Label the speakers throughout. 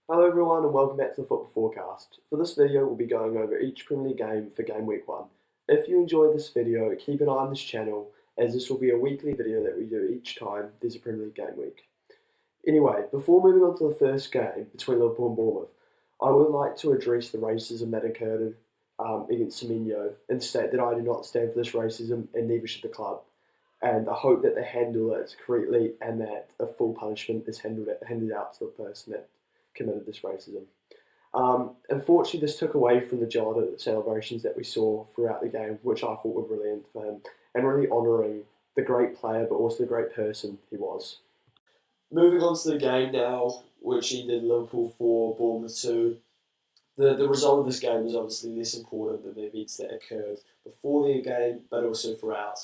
Speaker 1: Hello everyone and welcome back to the Football Forecast. For this video we'll be going over each Premier League game for game week 1. If you enjoyed this video, keep an eye on this channel as this will be a weekly video that we do each time there's a Premier League game week. Anyway, before moving on to the first game between Liverpool and Bournemouth, I would like to address the racism that occurred against Semenyo and state that I do not stand for this racism and neither should the club. And I hope that they handle it correctly and that a full punishment is handed out to the person that committed this racism. Unfortunately, this took away from the Jota celebrations that we saw throughout the game, which I thought were brilliant for him and really honouring the great player but also the great person he was. Moving on to the game now, which ended Liverpool 4, Bournemouth 2. The result of this game was obviously less important than the events that occurred before the game, but also throughout.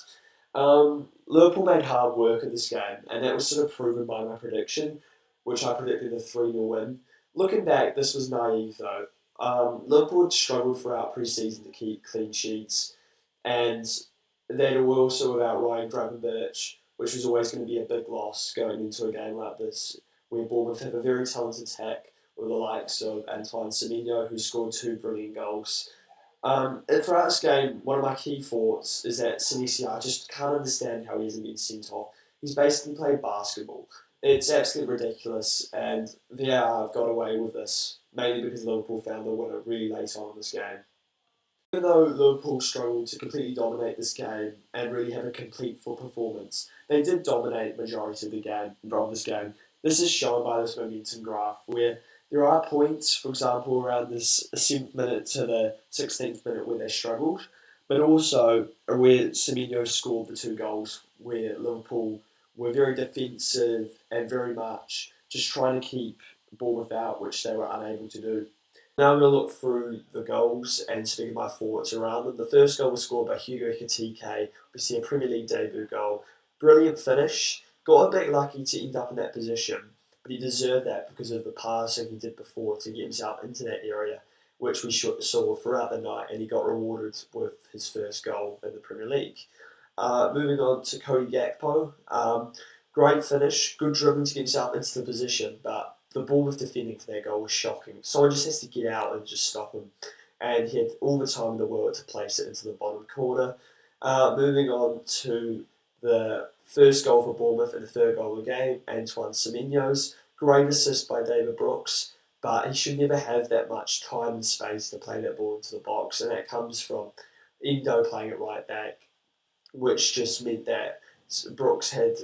Speaker 1: Liverpool made hard work of this game, and that was sort of proven by my prediction, which I predicted a 3-0 win. Looking back, this was naive though. Liverpool had struggled throughout pre-season to keep clean sheets, and they were also without Ryan Gravenberch, which was always going to be a big loss going into a game like this, where Bournemouth have a very talented attack with the likes of Antoine Semenyo, who scored 2 brilliant goals. And throughout this game, one of my key thoughts is that Senesi, I just can't understand how he hasn't been sent off. He's basically played basketball. It's absolutely ridiculous, and VAR have got away with this, mainly because Liverpool found the winner really late on in this game. Even though Liverpool struggled to completely dominate this game and really have a complete full performance, they did dominate the majority of this game. This is shown by this momentum graph, where there are points, for example, around this 7th minute to the 16th minute where they struggled, but also where Semenyo scored the 2 goals, where Liverpool were very defensive and very much just trying to keep Bournemouth out, which they were unable to do. Now I'm going to look through the goals and speak of my thoughts around them. The first goal was scored by Hugo Ekitike, obviously a Premier League debut goal. Brilliant finish. Got a bit lucky to end up in that position, but he deserved that because of the passing he did before to get himself into that area, which we saw throughout the night, and he got rewarded with his first goal in the Premier League. Moving on to Cody Gakpo. Great finish, good dribbling to get himself into the position, but the Bournemouth defending for their goal was shocking. Someone just has to get out and just stop him. And he had all the time in the world to place it into the bottom corner. Moving on to the first goal for Bournemouth and the third goal of the game, Antoine Semenyo's. Great assist by David Brooks, but he should never have that much time and space to play that ball into the box, and that comes from Endo playing it right back, which just meant that Brooks had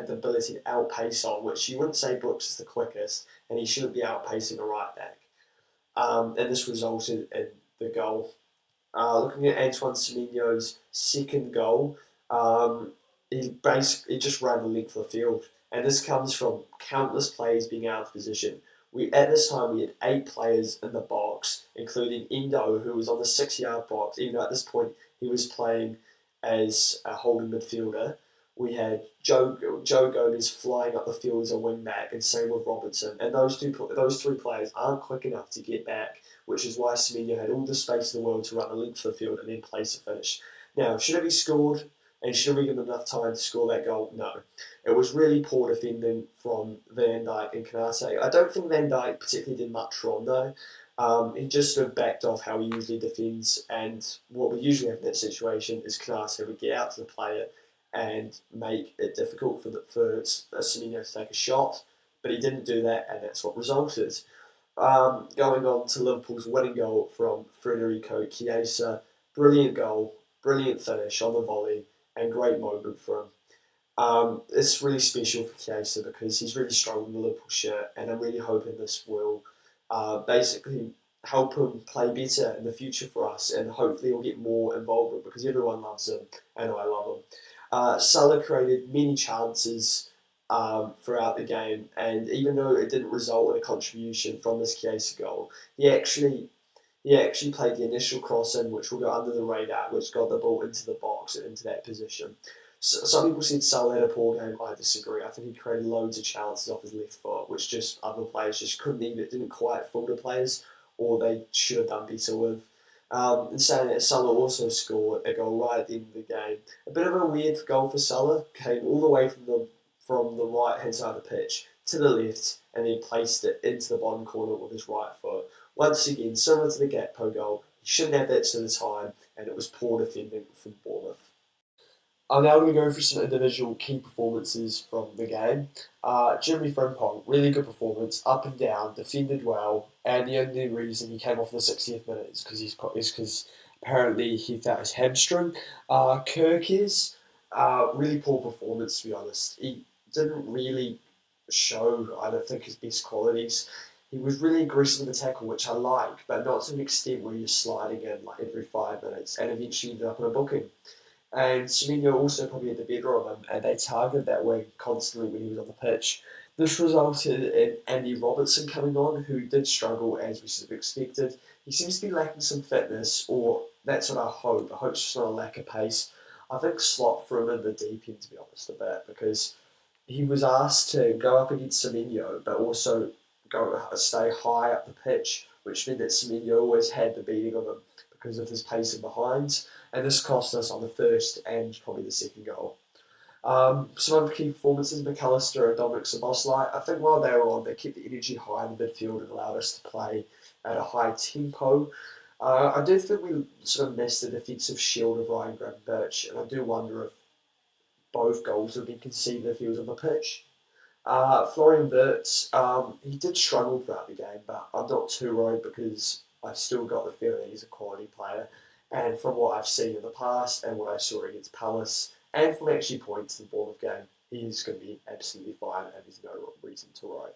Speaker 1: the ability to outpace on, which you wouldn't say Brooks is the quickest, and he shouldn't be outpacing a right back. And this resulted in the goal. Looking at Antoine Semenyo's second goal, he just ran the length of the field, and this comes from countless players being out of position. At this time we had 8 players in the box, including Endo, who was on the 6-yard box. Even though at this point he was playing as a holding midfielder. We had Joe Gomez flying up the field as a wing back, and same with Robertson. And those 3 players aren't quick enough to get back, which is why Semenyo had all the space in the world to run the length of the field and then place a finish. Now, should have he scored, and should we give him enough time to score that goal? No. It was really poor defending from Van Dijk and Canate. I don't think Van Dijk particularly did much wrong though. He just sort of backed off how he usually defends, and what we usually have in that situation is Canate would get out to the player and make it difficult for Semenyo to take a shot, but he didn't do that, and that's what resulted. Going on to Liverpool's winning goal from Federico Chiesa, brilliant goal, brilliant finish on the volley, and great moment for him. It's really special for Chiesa because he's really strong in the Liverpool shirt, and I'm really hoping this will basically help him play better in the future for us, and hopefully he'll get more involvement because everyone loves him, and I love him. Salah created many chances throughout the game, and even though it didn't result in a contribution from this Chiesa goal, he actually played the initial cross in, which will go under the radar, which got the ball into the box and into that position. So, some people said Salah had a poor game. I disagree. I think he created loads of chances off his left foot, which just other players just didn't quite fool the players, or they should have done better with. In saying that, Salah also scored a goal right at the end of the game. A bit of a weird goal for Salah. Came all the way from the right hand side of the pitch, to the left and then placed it into the bottom corner with his right foot. Once again, similar to the Gakpo goal, he shouldn't have that sort of time, and it was poor defending from Bournemouth. I'm now going to go through some individual key performances from the game. Jeremy Frimpong, really good performance, up and down, defended well, and the only reason he came off in the 60th minute is because apparently he felt his hamstring. Kirkes, really poor performance to be honest. He didn't really show, I don't think, his best qualities. He was really aggressive in the tackle, which I like, but not to an extent where you're sliding in like every 5 minutes, and eventually ended up in a booking. And Semenyo also probably had the better of him, and they targeted that wing constantly when he was on the pitch. This resulted in Andy Robertson coming on, who did struggle as we sort of expected. He seems to be lacking some fitness, or that's what I hope. I hope it's just not a lack of pace. I think Slot threw him in the deep end, to be honest, a bit, because he was asked to go up against Semenyo, but also stay high up the pitch, which meant that Semenyo always had the beating of him because of his pace in behind, and this cost us on the first and probably the second goal. Some other key performances, McAllister and Dominic Szoboszlai. I think while they were on, they kept the energy high in the midfield and allowed us to play at a high tempo. I do think we sort of missed the defensive shield of Ryan Gravenberch, and I do wonder if both goals would have been conceded if he was on the pitch. Florian Wirtz, he did struggle throughout the game, but I'm not too worried because I've still got the feeling he's a quality player. And from what I've seen in the past and what I saw against Palace, and from actually points in the Bournemouth game, he's going to be absolutely fine and there's no reason to worry.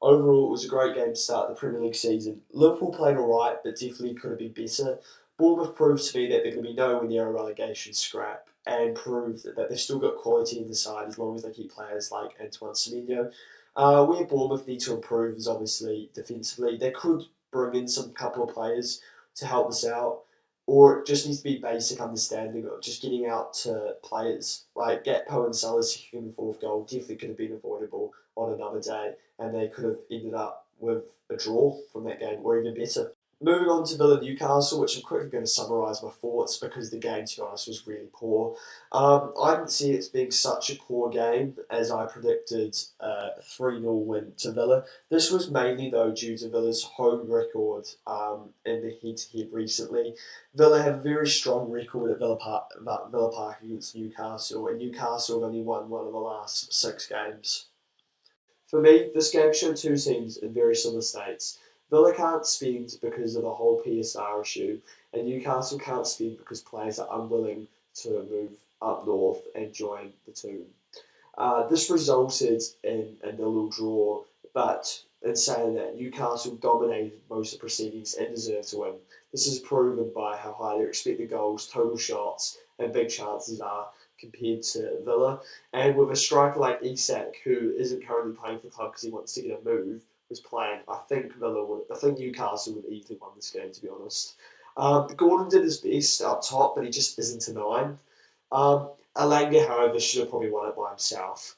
Speaker 1: Overall, it was a great game to start the Premier League season. Liverpool played alright, but definitely could have been better. Bournemouth proved to me that they're going to be nowhere near a relegation scrap and proved that they've still got quality in the side as long as they keep players like Antoine Semenyo. Where Bournemouth need to improve is obviously defensively. They could bring in some couple of players to help us out, or it just needs to be basic understanding of just getting out to players. Like Gakpo and Salah's second and fourth goal definitely could have been avoidable on another day, and they could have ended up with a draw from that game, or even better. Moving on to Villa Newcastle, which I'm quickly going to summarise my thoughts because the game, to be honest, was really poor. I didn't see it being such a poor game as I predicted 3-0 win to Villa. This was mainly, though, due to Villa's home record in the head-to-head recently. Villa have a very strong record at Villa Park against Newcastle, and Newcastle have only won one of the last 6 games. For me, this game showed two teams in very similar states. Villa can't spend because of the whole PSR issue, and Newcastle can't spend because players are unwilling to move up north and join the team. This resulted in a nil draw, but in saying that, Newcastle dominated most of the proceedings and deserved to win. This is proven by how high their expected goals, total shots, and big chances are compared to Villa. And with a striker like Isak, who isn't currently playing for the club because he wants to get a move, was playing, I think Newcastle would easily won this game, to be honest. Gordon did his best up top, but he just isn't a 9. Alanga, however, should have probably won it by himself.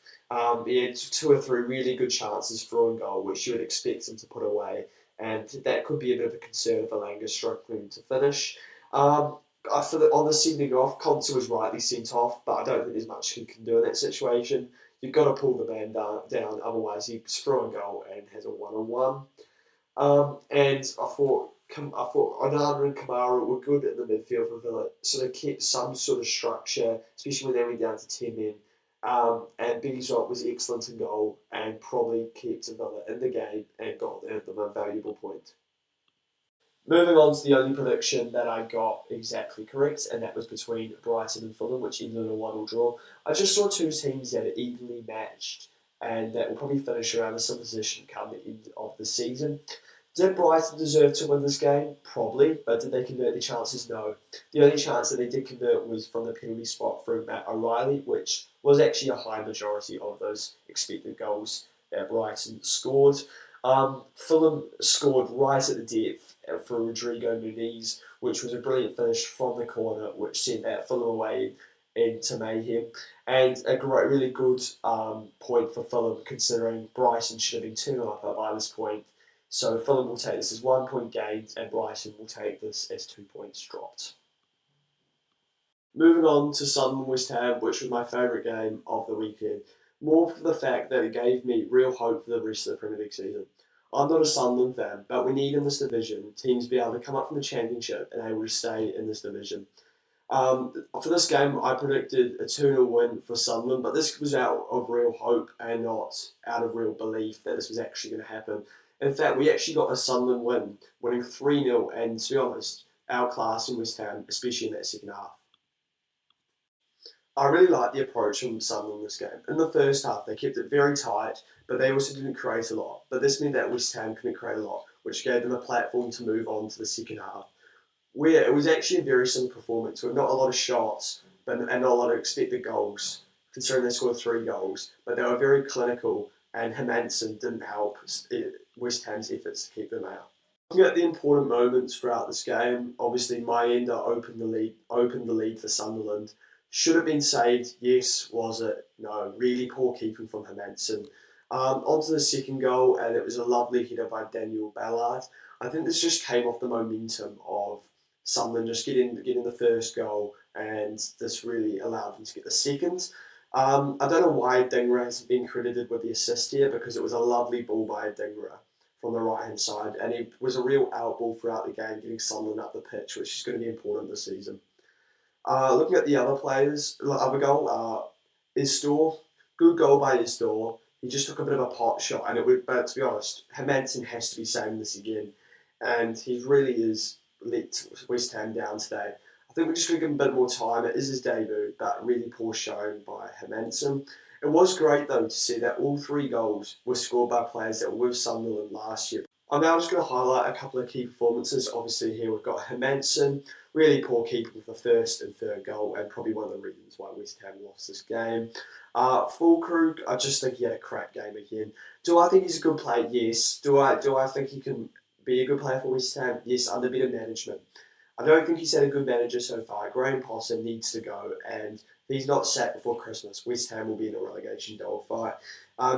Speaker 1: He had 2 or 3 really good chances for a goal, which you would expect him to put away, and that could be a bit of a concern if Alanga struggling to finish. On the sending off, Conte was rightly sent off, but I don't think there's much he can do in that situation. You've got to pull the man down, otherwise he's through a goal and has a 1-on-1. And I thought Onana and Kamara were good in the midfield for Villa, so they kept some sort of structure, especially when they went down to 10 men. And Beeswax was excellent in goal and probably kept Villa in the game and got them a valuable point. Moving on to the only prediction that I got exactly correct, and that was between Brighton and Fulham, which ended in a 1-1 draw. I just saw two teams that are evenly matched and that will probably finish around the same position come the end of the season. Did Brighton deserve to win this game? Probably, but did they convert their chances? No. The only chance that they did convert was from the penalty spot from Matt O'Reilly, which was actually a high majority of those expected goals that Brighton scored. Fulham scored right at the depth for Rodrigo Muniz, which was a brilliant finish from the corner, which sent that Fulham away into mayhem. And a great, really good point for Fulham, considering Brighton should have been 2-0 up by this point. So Fulham will take this as 1 point gained, and Brighton will take this as 2 points dropped. Moving on to Sunderland West Ham, which was my favourite game of the weekend. more for the fact that it gave me real hope for the rest of the Premier League season. I'm not a Sunderland fan, but we need in this division teams to be able to come up from the Championship and able to stay in this division. For this game, I predicted a 2-0 win for Sunderland, but this was out of real hope and not out of real belief that this was actually going to happen. In fact, we actually got a Sunderland win, winning 3-0, and to be honest, outclassing West Ham, especially in that second half. I really liked the approach from Sunderland in this game. In the first half, they kept it very tight, but they also didn't create a lot. But this meant that West Ham couldn't create a lot, which gave them a platform to move on to the second half, where it was actually a very similar performance with not a lot of shots and not a lot of expected goals, considering they scored 3 goals. But they were very clinical, and Hermansen didn't help West Ham's efforts to keep them out. Looking at the important moments throughout this game, obviously Mayenda opened the lead for Sunderland. Should have been saved? Yes. Was it? No. Really poor keeping from Hermansen. Onto the second goal, and it was a lovely header by Daniel Ballard. I think this just came off the momentum of Sunderland just getting the first goal, and this really allowed them to get the second. I don't know why Dingra hasn't been credited with the assist here, because it was a lovely ball by Dingra from the right-hand side, and it was a real outball throughout the game, getting Sunderland up the pitch, which is going to be important this season. Looking at the other players, the other goal, Isdor, good goal by Isdor. He just took a bit of a pot shot, and it would. But to be honest, Hermansen has to be saying this again, and he really is let West Ham down today. I think we're just going to give him a bit more time. It is his debut, but really poor showing by Hermansen. It was great though to see that all 3 goals were scored by players that were with Sunderland last year. I'm now just going to highlight a couple of key performances. Obviously here we've got Hermansen, really poor keeping with the first and third goal, and probably one of the reasons why West Ham lost this game. Fulkrug, I just think he had a crap game again. Do I think he's a good player? Yes. Do I think he can be a good player for West Ham? Yes, under better management. I don't think he's had a good manager so far. Graham Potter needs to go, and if he's not sacked before Christmas, West Ham will be in a relegation dogfight.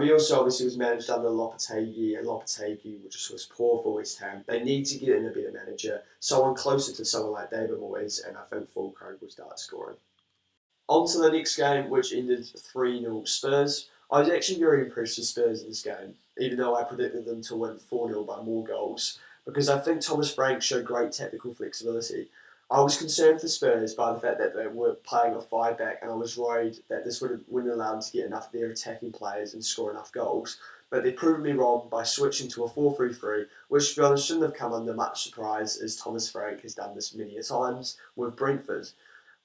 Speaker 1: He also obviously was managed under Lopetegui, and Lopetegui just was poor for West Ham. They need to get in a better manager, someone closer to someone like David Moyes, and I think Fulkrug will start scoring. On to the next game, which ended 3-0 Spurs. I was actually very impressed with Spurs in this game, even though I predicted them to win 4-0 by more goals, because I think Thomas Frank showed great tactical flexibility. I was concerned for Spurs by the fact that they were playing a 5-back, and I was worried that this wouldn't allow them to get enough of their attacking players and score enough goals. But they proved me wrong by switching to a 4-3-3, which to be honest shouldn't have come under much surprise, as Thomas Frank has done this many a times with Brentford.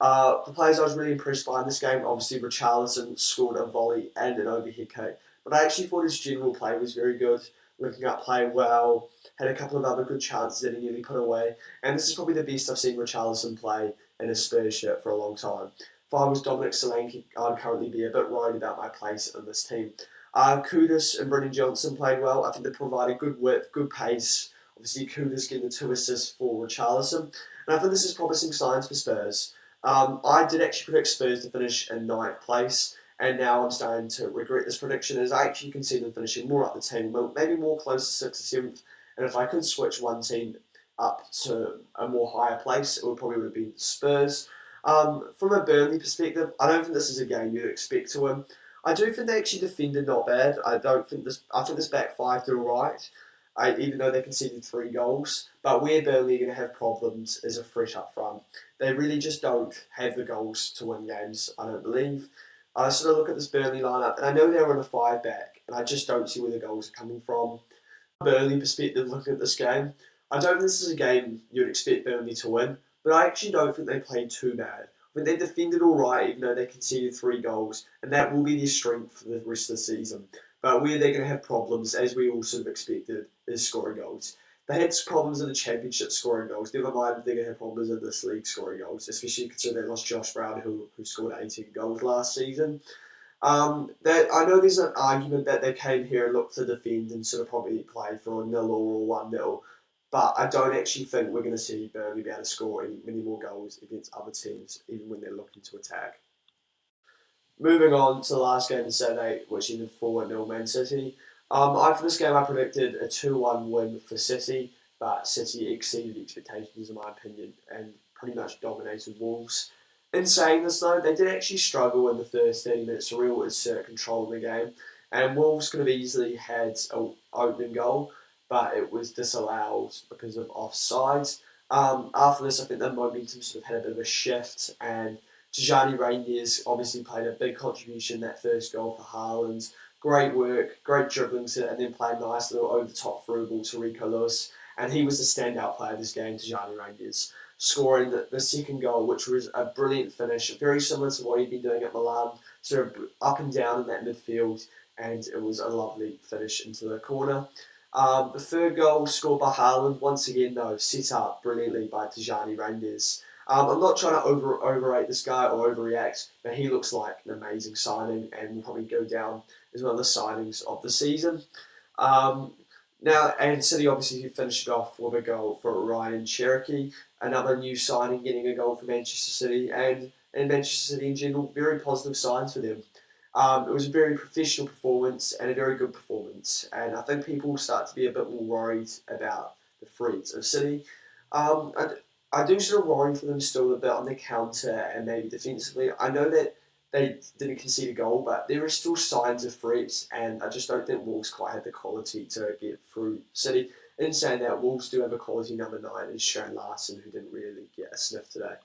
Speaker 1: The players I was really impressed by in this game, obviously Richarlison scored a volley and an overhead kick, but I actually thought his general play was very good, looking up, playing well, had a couple of other good chances that he nearly put away, and this is probably the best I've seen Richarlison play in a Spurs shirt for a long time. If I was Dominic Solanke, I'd currently be a bit worried about my place in this team. Kudus and Brennan Johnson played well. I think they provided good width, good pace. Obviously, Kudus getting the 2 assists for Richarlison, and I think this is promising signs for Spurs. I did actually predict Spurs to finish in 9th place, and now I'm starting to regret this prediction, as I actually can see them finishing more up the table, maybe more close to 6th or 7th, and if I could switch one team up to a more higher place, it would probably have been Spurs. From a Burnley perspective, I don't think this is a game you'd expect to win. I do think they actually defended not bad. I think this back 5 did alright, even though they conceded 3 goals. But where Burnley are going to have problems is a threat up front. They really just don't have the goals to win games, I don't believe. I sort of look at this Burnley lineup, and I know they're on a 5-back, and I just don't see where the goals are coming from. Burnley perspective, looking at this game, I don't think this is a game you'd expect Burnley to win, but I actually don't think they played too bad. I mean, they defended all right, even though they conceded 3 goals, and that will be their strength for the rest of the season. But where they're going to have problems, as we all sort of expected, is scoring goals. They had problems in the Championship scoring goals. Never mind they're going to have problems in this league scoring goals, especially considering they lost Josh Brown, who scored 18 goals last season. I know there's an argument that they came here and looked to defend and sort of probably play for a 0 or 1-0, but I don't actually think we're going to see Burnley be able to score many more goals against other teams, even when they're looking to attack. Moving on to the last game of Saturday, which ended 4-0 Man City. For this game, I predicted a 2-1 win for City, but City exceeded expectations in my opinion and pretty much dominated Wolves. In saying this though, they did actually struggle in the first 30 minutes to real assert control in the game, and Wolves could have easily had an opening goal, but it was disallowed because of offsides. After this, I think the momentum sort of had a bit of a shift, and Tijani Reindeers obviously played a big contribution in that first goal for Haaland. Great work, great dribbling, and then played nice little over the top through ball to Rico Lewis, and he was the standout player of this game, Tijani Reindeers, scoring the second goal, which was a brilliant finish, very similar to what he'd been doing at Milan, sort of up and down in that midfield, and it was a lovely finish into the corner. The third goal scored by Haaland, once again though, set up brilliantly by Tijani Reindeers. I'm not trying to overrate this guy or overreact, but he looks like an amazing signing and will probably go down as one of the signings of the season. Um, Now, and City obviously finished it off with a goal for Ryan Cherokee, another new signing, getting a goal for Manchester City, and Manchester City in general, very positive signs for them. It was a very professional performance and a very good performance, and I think people will start to be a bit more worried about the threats of City. Um, I, I do sort of worry for them still a bit on the counter and maybe defensively. I know that they didn't concede a goal, but there are still signs of threats, and I just don't think Wolves quite had the quality to get through City. In saying that, Wolves do have a quality number 9 in Shane Larson, who didn't really get a sniff today.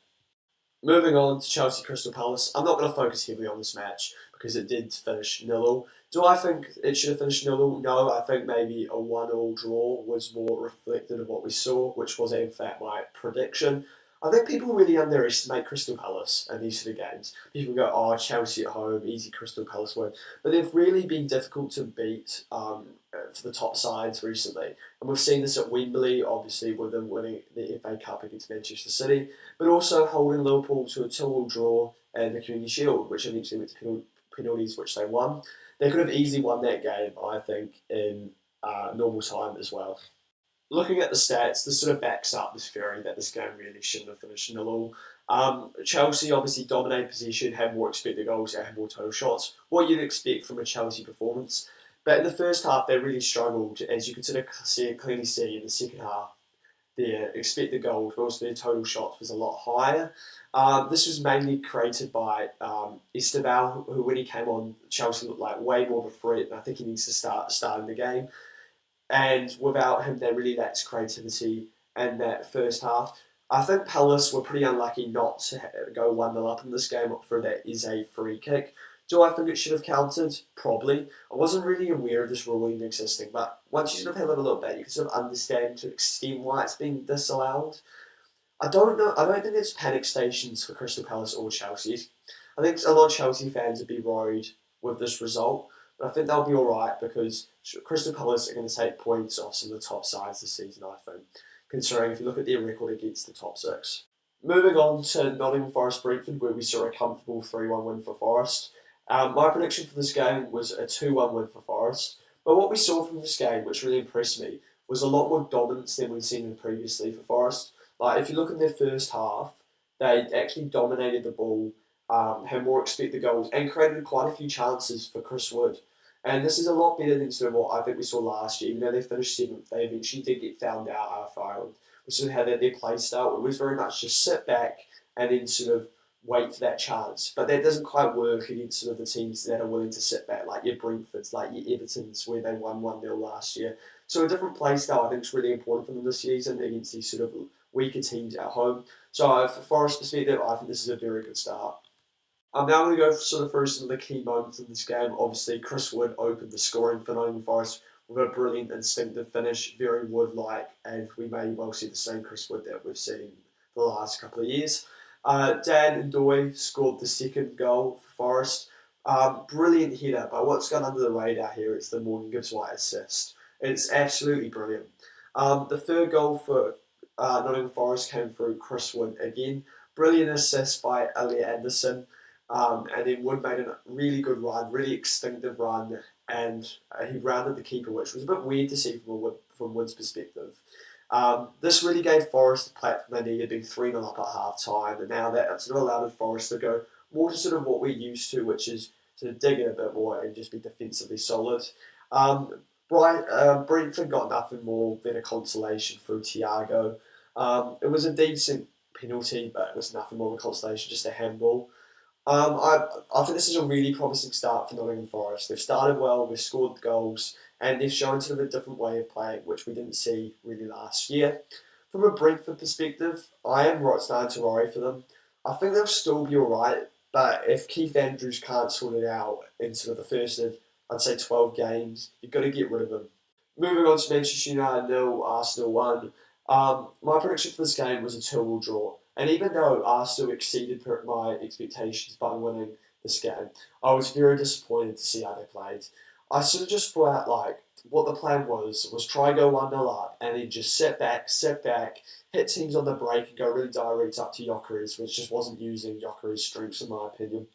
Speaker 1: Moving on to Chelsea Crystal Palace, I'm not going to focus heavily on this match because it did finish 0-0. Do I think it should have finished 0-0? No, I think maybe a 1-0 draw was more reflective of what we saw, which was in fact my prediction. I think people really underestimate Crystal Palace in these sort of games. People go, oh, Chelsea at home, easy Crystal Palace win. But they've really been difficult to beat for the top sides recently. And we've seen this at Wembley, obviously, with them winning the FA Cup against Manchester City, but also holding Liverpool to a 2-2 draw in the Community Shield, which eventually went to penalties, which they won. They could have easily won that game, I think, in normal time as well. Looking at the stats, this sort of backs up this theory that this game really shouldn't have finished 0-0. Chelsea obviously dominated possession, had more expected goals, and had more total shots. What you'd expect from a Chelsea performance. But in the first half, they really struggled, as you can sort of clearly see in the second half. Their expected goals, but also their total shots was a lot higher. This was mainly created by Esteban, who when he came on, Chelsea looked like way more of a threat, and I think he needs to start starting the game. And without him, they really lacked creativity in that first half. I think Palace were pretty unlucky not to go 1-0 up in this game for that is a free kick. Do I think it should have counted? Probably. I wasn't really aware of this ruling existing, but once you sort of have a look back, you can sort of understand to an extent why it's been disallowed. I don't know. I don't think there's panic stations for Crystal Palace or Chelsea. I think a lot of Chelsea fans would be worried with this result, but I think they'll be all right because Crystal Palace are going to take points off some of the top sides this season, I think, considering if you look at their record against the top six. Moving on to Nottingham Forest Brentford, where we saw a comfortable 3-1 win for Forest. My prediction for this game was a 2-1 win for Forest, but what we saw from this game, which really impressed me, was a lot more dominance than we've seen previously for Forest. Like, if you look in their first half, they actually dominated the ball, had more expected goals, and created quite a few chances for Chris Wood. And this is a lot better than sort of what I think we saw last year. Even though they finished seventh, they eventually did get found out after Ireland. We sort of had their play style. It was very much just sit back and then sort of wait for that chance. But that doesn't quite work against sort of the teams that are willing to sit back, like your Brentfords, like your Evertons, where they won 1-0 last year. So a different play style I think is really important for them this season against these sort of weaker teams at home. So for Forest perspective, I think this is a very good start. I'm now going to go sort of through some of the key moments in this game. Obviously, Chris Wood opened the scoring for Nottingham Forest with a brilliant instinctive finish, very Wood-like, and we may well see the same Chris Wood that we've seen for the last couple of years. Dan Ndoye scored the second goal for Forest. Brilliant header, but what's gone under the radar here is the Morgan Gibbs-White assist. It's absolutely brilliant. The third goal for Nottingham Forest came through Chris Wood again. Brilliant assist by Elliot Anderson. And then Wood made a really good run, really instinctive run, and he rounded the keeper, which was a bit weird to see from Wood's perspective. This really gave Forest the platform they needed, being 3-0 up at half time, and now that sort of allowed Forest to go more to sort of what we're used to, which is to dig in a bit more and just be defensively solid. Brentford got nothing more than a consolation through Thiago. It was a decent penalty, but it was nothing more of a consolation, just a handball. I think this is a really promising start for Nottingham Forest. They've started well, they've scored goals, and they've shown sort of a different way of playing, which we didn't see really last year. From a Brentford perspective, I am starting to worry for them. I think they'll still be alright, but if Keith Andrews can't sort it out in sort of the first of, I'd say, 12 games, you've got to get rid of him. Moving on to Manchester United 0, Arsenal 1. My prediction for this game was a 2-2 draw. And even though Arsenal exceeded my expectations by winning this game, I was very disappointed to see how they played. I sort of just thought like what the plan was try go 1-0 up and then just sit back, hit teams on the break and go really direct up to Gyökeres, which just wasn't using Gyökeres' strengths in my opinion.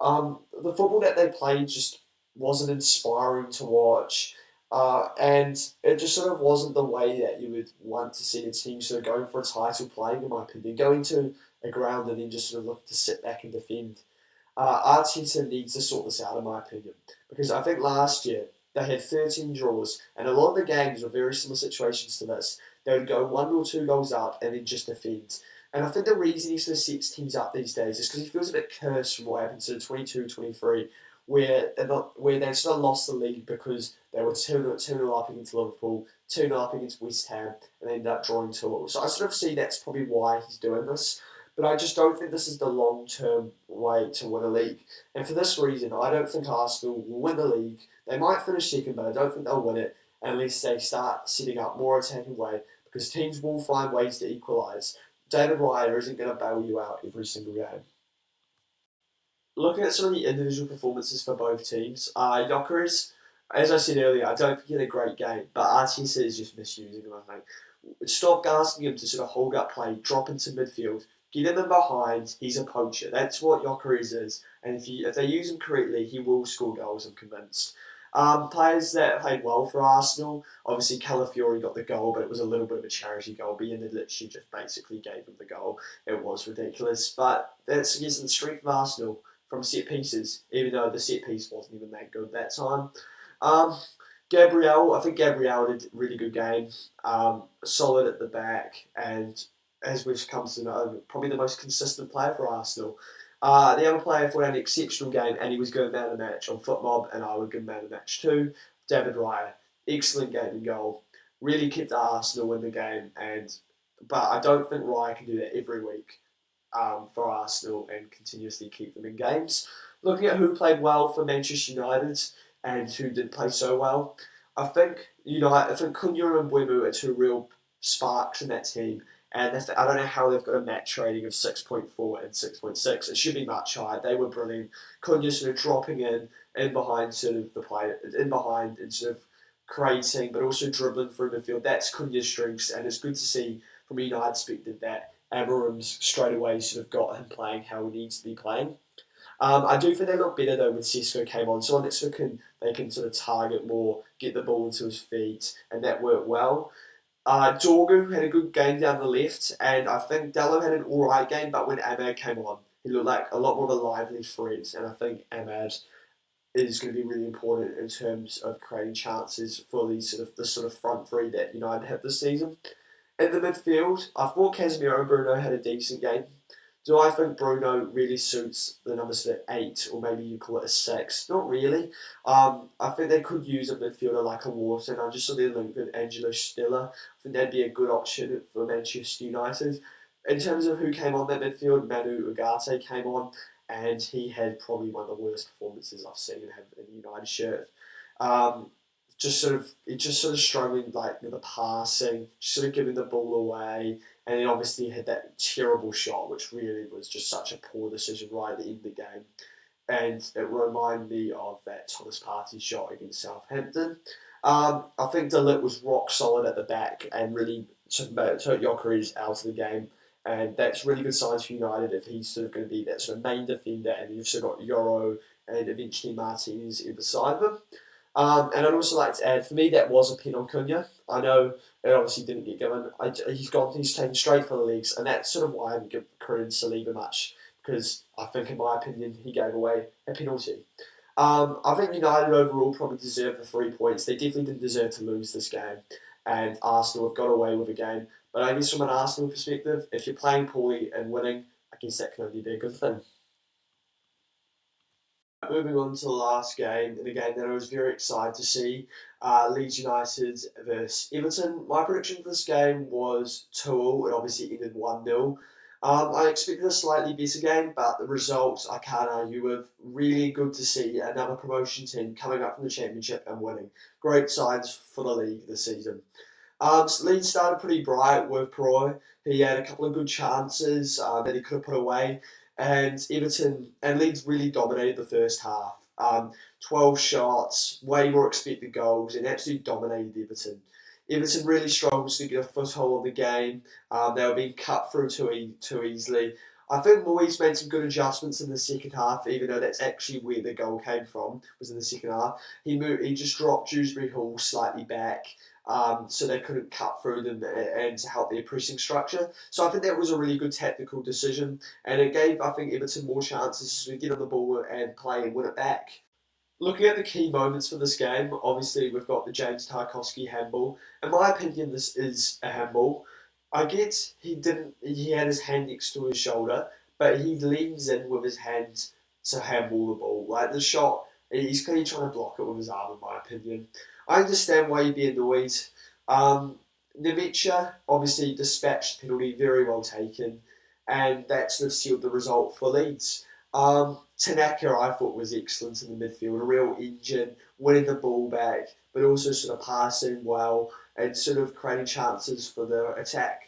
Speaker 1: The football that they played just wasn't inspiring to watch. And it just sort of wasn't the way that you would want to see a team sort of going for a title playing, in my opinion. Going to a ground and then just sort of look to sit back and defend. Arteta needs to sort this out, in my opinion. Because I think last year they had 13 draws, and a lot of the games were very similar situations to this. They would go 1 or 2 goals up and then just defend. And I think the reason he sort of sets teams up these days is because he feels a bit cursed from what happened to 22-23, where they sort of lost the league because they were 2-0 up against Liverpool, 2-0 up against West Ham, and ended up drawing 2-2. So I sort of see that's probably why he's doing this. But I just don't think this is the long-term way to win a league. And for this reason, I don't think Arsenal will win the league. They might finish second, but I don't think they'll win it unless they start setting up more attacking way, because teams will find ways to equalise. David Raya isn't going to bail you out every single game. Looking at some of the individual performances for both teams, Gyökeres, as I said earlier, I don't think he had a great game, but Arteta is just misusing him, I think. Stop asking him to sort of hold up play, drop into midfield, get him in behind, he's a poacher. That's what Gyökeres is, and if they use him correctly, he will score goals, I'm convinced. Players that played well for Arsenal, obviously Calafiori got the goal, but it was a little bit of a charity goal. Being literally just basically gave him the goal. It was ridiculous, but that's against the strength of Arsenal from set pieces, even though the set piece wasn't even that good that time. Um, I think Gabriel did a really good game, solid at the back, and as we've come to know, probably the most consistent player for Arsenal. The other player for an exceptional game, and he was good man of the match on FootMob, and I would give man of the match too. David Raya, excellent game and goal, really kept Arsenal in the game, but I don't think Raya can do that every week for Arsenal and continuously keep them in games. Looking at who played well for Manchester United and who didn't play so well, I think Cunha and Mbeumo are two real sparks in that team. And I don't know how they've got a match rating of 6.4 and 6.6. It should be much higher. They were brilliant. Cunha sort of dropping in behind sort of the player, in behind and sort of creating, but also dribbling through midfield. That's Cunha's strengths, and it's good to see from a United perspective that Amorim's straight away sort of got him playing how he needs to be playing. I do think they look better though when Sesko came on. So they can sort of target more, get the ball into his feet, and that worked well. Dorgu had a good game down the left, and I think Dallo had an alright game, but when Ahmad came on, he looked like a lot more of a lively threat, and I think Ahmad is going to be really important in terms of creating chances for the sort of front three that United have this season. In the midfield, I thought Casemiro and Bruno had a decent game. Do I think Bruno really suits the number sort of 8, or maybe you call it a 6? Not really. I think they could use a midfielder like a Wharton. I just saw the link with Angelo Stiller. I think that'd be a good option for Manchester United. In terms of who came on that midfield, Manu Ugarte came on, and he had probably one of the worst performances I've seen him have in a United shirt. Just sort of struggling like with the passing, just sort of giving the ball away, and then obviously had that terrible shot, which really was just such a poor decision right at the end of the game. And it reminded me of that Thomas Partey shot against Southampton. I think De Ligt was rock solid at the back and really took Gyökeres out of the game. And that's really good signs for United if he's sort of going to be that sort of main defender, and you've still got Yoro and eventually Martinez either side of him. And I'd also like to add, for me, that was a pin on Cunha. I know it obviously didn't get given. He's taken straight for the legs, and that's sort of why I didn't give credit to Saliba much, because I think, in my opinion, he gave away a penalty. I think United overall probably deserved the 3 points. They definitely didn't deserve to lose this game. and Arsenal have got away with a game. But I guess from an Arsenal perspective, if you're playing poorly and winning, I guess that can only be a good thing. Moving on to the last game, in a game that I was very excited to see, Leeds United versus Everton. My prediction for this game was 2-2. It obviously ended 1-0. I expected a slightly better game, but the results I can't argue with. Really good to see another promotion team coming up from the Championship and winning. Great signs for the league this season. Leeds started pretty bright with Prem. He had a couple of good chances that he could have put away, and Everton and Leeds really dominated the first half. 12 shots, way more expected goals, and absolutely dominated Everton. Everton really struggled to get a foothold of the game. They were being cut through too easily. I think Moyes made some good adjustments in the second half, even though that's actually where the goal came from, was in the second half. He just dropped Dewsbury Hall slightly back, so they couldn't cut through them and to help their pressing structure. So I think that was a really good tactical decision, and it gave, I think, Everton more chances to get on the ball and play and win it back. Looking at the key moments for this game, obviously we've got the James Tarkowski handball. In my opinion, this is a handball. I get he had his hand next to his shoulder, but he leans in with his hand to handball the ball. Like the shot, he's clearly trying to block it with his arm, in my opinion. I understand why you'd be annoyed. Um, Nemicha obviously dispatched the penalty very well taken, and that sort of sealed the result for Leeds. Tanaka, I thought, was excellent in the midfield, a real engine, winning the ball back, but also sort of passing well and sort of creating chances for the attack.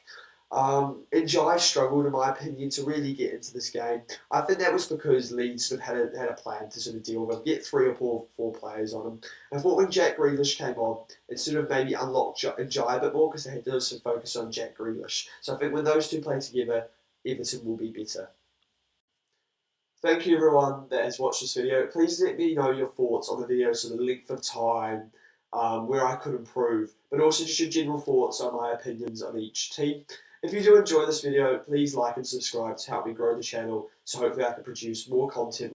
Speaker 1: Njai struggled, in my opinion, to really get into this game. I think that was because Leeds sort of had a plan to sort of deal with him, get three or four players on him. I thought when Jack Grealish came on, it sort of maybe unlocked Njai a bit more because they had to sort of focus on Jack Grealish. So I think when those two play together, Everton will be better. Thank you everyone that has watched this video. Please let me know your thoughts on the video, so the length of time, where I could improve, but also just your general thoughts on my opinions on each team. If you do enjoy this video, please like and subscribe to help me grow the channel, so hopefully I can produce more content